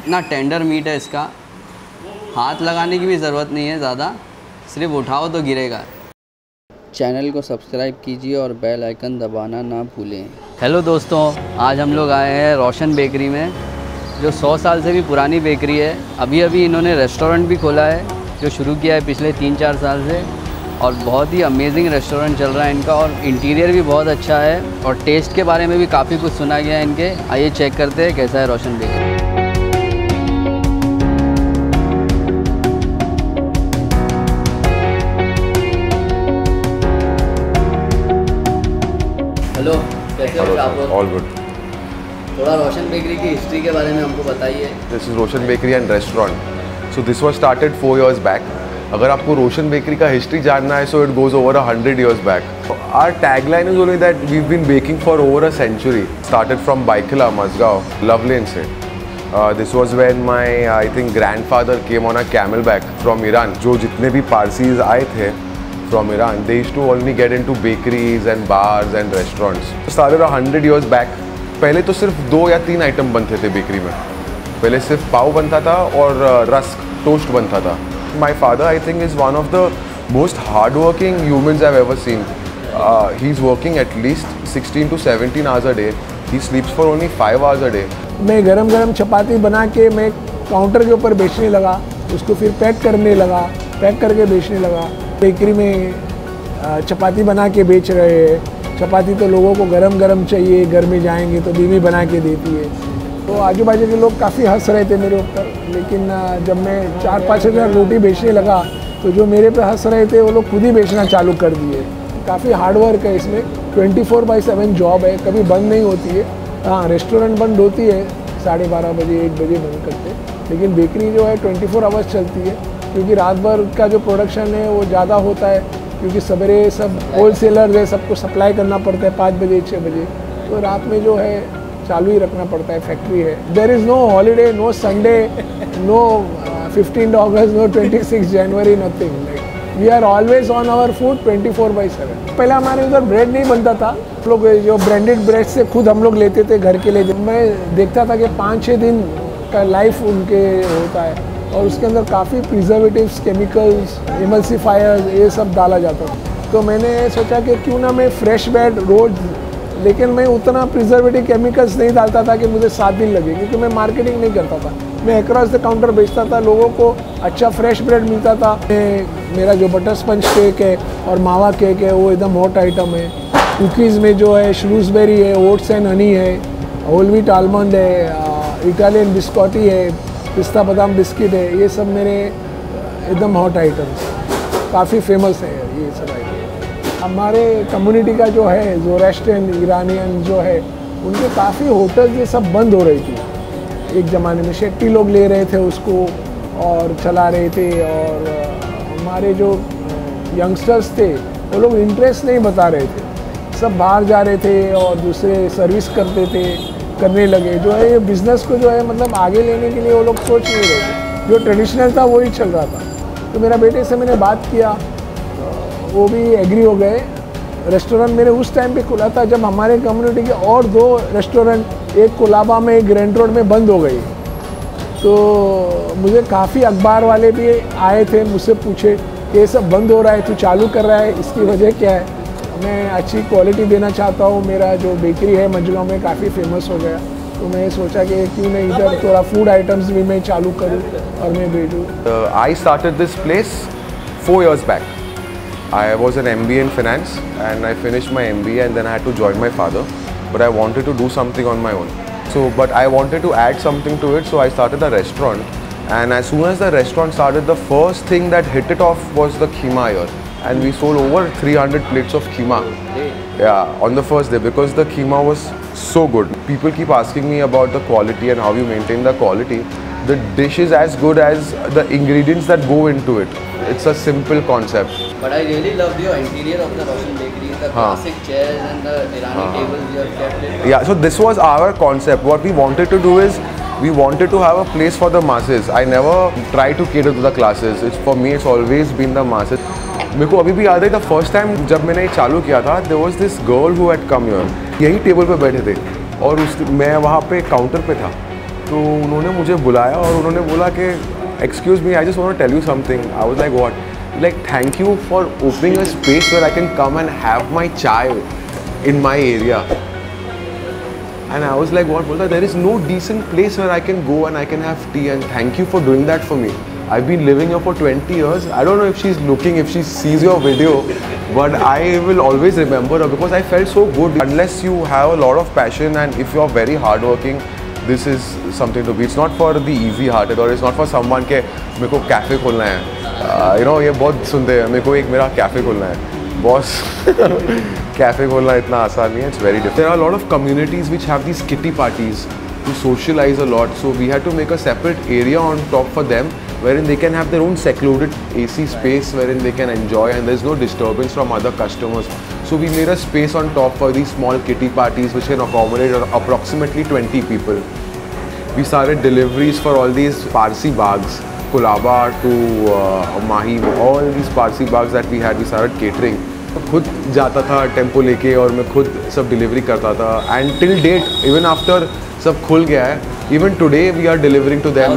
इतना tender meet है इसका, हाथ लगाने की भी ज़रूरत नहीं है ज़्यादा, सिर्फ उठाओ तो गिरेगा। चैनल को सब्सक्राइब कीजिए और बेल आइकन दबाना ना भूलें। हेलो दोस्तों, आज हम लोग आए हैं रोशन बेकरी में, जो 100 साल से भी पुरानी बेकरी है। अभी अभी इन्होंने रेस्टोरेंट भी खोला है, जो शुरू किया है पिछले 3-4 साल से, और बहुत ही अमेजिंग रेस्टोरेंट चल रहा है इनका, और इंटीरियर भी बहुत अच्छा है, और टेस्ट के बारे में भी काफ़ी कुछ सुना गया है इनके। आइए चेक करते हैं कैसा है रोशन बेकरी। हेलो, कैसे हो आप? All good. थोड़ा रोशन बेकरी की हिस्ट्री के बारे में हमको बताइए। This is Roshan bakery and restaurant. So this was started 4 years back. अगर आपको रोशन बेकरी का हिस्ट्री जानना है, so it goes over 100 years back. Our tagline is only that we been baking for over a century. Started from Byculla, Mazgaon, Love से। This was when my I think grandfather came on a camel back from Iran. जो जितने भी Parsis आए थे from Iran, they used to only get into bakeries and bars and restaurants. Started 100 years back. पहले तो सिर्फ 2 या 3 item बनते थे बेकरी में। पहले सिर्फ पाव बनता था और रस्क टोस्ट बनता था। My father, I think, is one of the most hardworking humans I've ever seen. He's working at least 16 to 17 hours a day. He sleeps for only 5 hours a day. मैं गरम गरम चपाती बना के मैं counter के ऊपर बेचने लगा, उसको फिर पैक करने लगा, पैक करके बेचने लगा। बेकरी में चपाती बना के बेच रहे हैं। चपाती तो लोगों को गरम गरम चाहिए, घर में जाएंगे तो बीवी बना के देती है। तो आजू बाजू के लोग काफ़ी हंस रहे थे मेरे ऊपर, लेकिन जब मैं 4-5 हज़ार रोटी बेचने लगा तो जो मेरे पे हंस रहे थे वो लोग खुद ही बेचना चालू कर दिए। काफ़ी हार्डवर्क है इसमें, 24/7 जॉब है, कभी बंद नहीं होती है। हाँ, रेस्टोरेंट बंद होती है 12:30 बजे, 1 बजे बंद करते, लेकिन बेकरी जो है 24 आवर्स चलती है, क्योंकि रात भर का जो प्रोडक्शन है वो ज़्यादा होता है, क्योंकि सवेरे सब होलसेलर है, सबको सप्लाई करना पड़ता है 5 बजे 6 बजे, तो रात में जो है चालू ही रखना पड़ता है। फैक्ट्री है, there is no holiday, no Sunday, no 15 August, no 26 January, nothing. Like we are always on our food 24/7। पहले हमारे उधर ब्रेड नहीं बनता था, लोग जो ब्रांडेड ब्रेड से खुद हम लोग लेते थे घर के लिए। मैं देखता था कि 5-6 दिन का लाइफ उनके होता है, और उसके अंदर काफ़ी प्रिजर्वेटिव्स, केमिकल्स, इमल्सिफायर्स, ये सब डाला जाता था। तो मैंने सोचा कि क्यों ना मैं फ्रेश ब्रेड रोज़, लेकिन मैं उतना प्रिजर्वेटिव केमिकल्स नहीं डालता था कि मुझे 7 दिन लगे, क्योंकि मैं मार्केटिंग नहीं करता था। मैं अक्रॉस द काउंटर बेचता था, लोगों को अच्छा फ्रेश ब्रेड मिलता था। मेरा जो बटर स्पंज केक है और मावा केक है वो एकदम हॉट आइटम है। कुकीज़ में जो है श्रूसबेरी है, ओट्स एंड हनी है, होल व्हीट आलमंड है, इटालियन बिस्कॉटी है, पिस्ता बादाम बिस्किट है, ये सब मेरे एकदम हॉट आइटम्स, काफ़ी फेमस है ये सब आइटम। हमारे कम्युनिटी का जो है ज़ोरास्ट्रियन ईरानियन जो है, उनके काफ़ी होटल्स ये सब बंद हो रही थी एक ज़माने में। शेट्टी लोग ले रहे थे उसको और चला रहे थे, और हमारे जो यंगस्टर्स थे वो लोग इंटरेस्ट नहीं बता रहे थे, सब बाहर जा रहे थे और दूसरे सर्विस करने लगे। जो है ये बिज़नेस को जो है मतलब आगे लेने के लिए वो लोग सोच नहीं रहे थे, जो ट्रेडिशनल था वही चल रहा था। तो मेरा बेटे से मैंने बात किया, वो भी एग्री हो गए। रेस्टोरेंट मेरे उस टाइम पे खुला था जब हमारे कम्युनिटी के और 2 रेस्टोरेंट, एक कोलाबा में, एक ग्रैंड रोड में बंद हो गई। तो मुझे काफ़ी अखबार वाले भी आए थे, मुझसे पूछे कि ये सब बंद हो रहा है, तू चालू कर रहा है, इसकी वजह क्या है? मैं अच्छी क्वालिटी देना चाहता हूँ, मेरा जो बेकरी है मजगांव में काफ़ी फेमस हो गया, तो मैं सोचा कि क्यों नहीं इधर थोड़ा फूड आइटम्स भी मैं चालू करूँ और मैं भेजूँ। I started this place 4 years back. I was an MBA in finance and I finished my MBA and then I had to join my father, but I wanted to do something on my own. But I wanted to add something to it, so I started a restaurant. And as soon as the restaurant started, the first thing that hit it off was the keema here. And we sold over 300 plates of keema. Yeah, on the first day, because the keema was so good. People keep asking me about the quality and how you maintain the quality. The dish is as good as the ingredients that go into it. It's a simple concept. But I really loved your interior of the Roशन Bakery, the classic chairs and the Irani tables you have kept it. Yeah, so this was our concept. What we wanted to do is, we wanted to have a place for the masses. I never try to cater to the classes. For me, it's always been the masses. मेरे को अभी भी याद है, the first time जब मैंने ये चालू किया था, there was this girl who had come here. यही टेबल पे बैठे थे और मैं वहाँ पे काउंटर पे था। तो उन्होंने मुझे बुलाया और उन्होंने बोला कि excuse me, I just want to tell you something. I was like what? Like thank you for opening a space where I can come and have my chai in my area. And I was like, what? Bolta, there is no decent place where I can go and I can have tea, and thank you for doing that for me. I've been living here for 20 years. I don't know if she's looking, if she sees your video, but I will always remember her because I felt so good. Unless you have a lot of passion and if you're very hardworking, this is something to be. It's not for the easy-hearted, or it's not for someone के मेरे को cafe खोलना है. You know, ये बहुत सुनते हैं, मेरे को एक मेरा कैफ़े खोलना है. Boss, कैफ़े खोलना इतना आसान नहीं है. It's very difficult. There are a lot of communities which have these kitty parties to socialize a lot. So we had to make a separate area on top for them, wherein they can have their own secluded AC space wherein they can enjoy, and there's no disturbance from other customers. So we made a space on top for these small kitty parties which can accommodate approximately 20 people. We started deliveries for all these Parsi bags, Kulaba to Mahi, all these Parsi bags that we had, we started catering. खुद जाता था tempo लेके और मैं खुद सब delivery करता था. And till date, even after सब खुल गया है, even today we are delivering to them.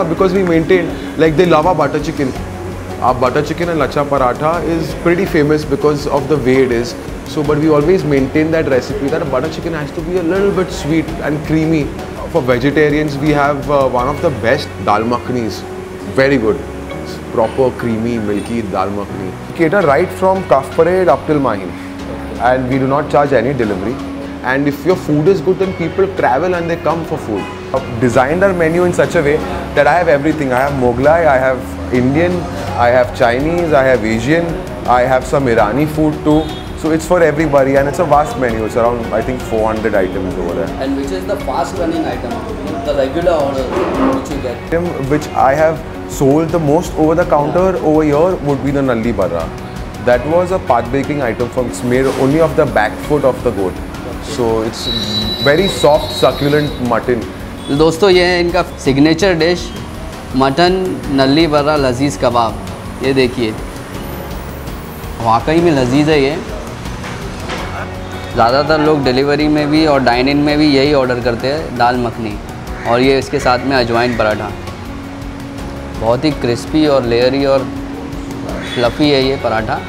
Because we maintain, like they love our butter chicken. Our butter chicken and lacha paratha is pretty famous because of the way it is. So, but we always maintain that recipe that butter chicken has to be a little bit sweet and creamy. For vegetarians, we have one of the best dal makhnis. Very good. It's proper creamy, milky dal makhni. We cater right from Kaf Parade up till Mahin. And we do not charge any delivery. And if your food is good, then people travel and they come for food. I've designed our menu in such a way that I have everything. I have Mughlai, I have Indian, I have Chinese, I have Asian, I have some Irani food too. So it's for everybody, and it's a vast menu. It's around, I think, 400 items over there. And which is the fast running item, the regular order which you get? Item which I have sold the most over the counter over here would be the Nalli Barra. That was a path breaking item from, it's made only of the back foot of the goat. So it's very soft, succulent mutton. दोस्तों ये है इनका signature dish, mutton नल्ली बर्रा लजीज़ कबाब. ये देखिए, वाकई में लजीज़ है ये. ज़्यादातर लोग डिलीवरी में भी और डाइन इन में भी यही ऑर्डर करते हैं, दाल मखनी, और ये इसके साथ में अजवाइन पराठा. बहुत ही क्रिस्पी और लेयरी और फ्लफ़ी है ये पराठा.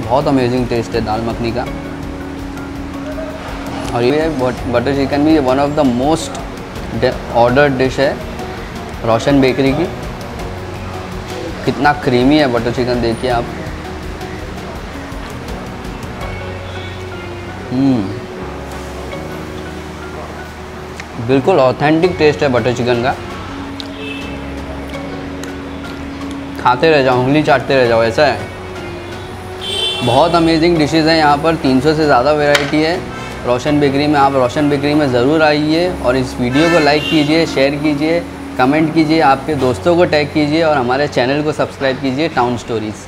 बहुत अमेजिंग टेस्ट है दाल मखनी का. और ये बटर चिकन भी one of the most ordered dish है रोशन बेकरी की. कितना क्रीमी है बटर चिकन, देखिए आप. बिल्कुल ऑथेंटिक टेस्ट है बटर चिकन का. खाते रह जाओ, उंगली चाटते रह जाओ, ऐसा है. बहुत अमेजिंग डिशेज़ हैं यहाँ पर. 300 से ज़्यादा वैरायटी है रोशन बेकरी में. आप रोशन बेकरी में ज़रूर आइए और इस वीडियो को लाइक कीजिए, शेयर कीजिए, कमेंट कीजिए, आपके दोस्तों को टैग कीजिए और हमारे चैनल को सब्सक्राइब कीजिए, टाउन स्टोरीज़.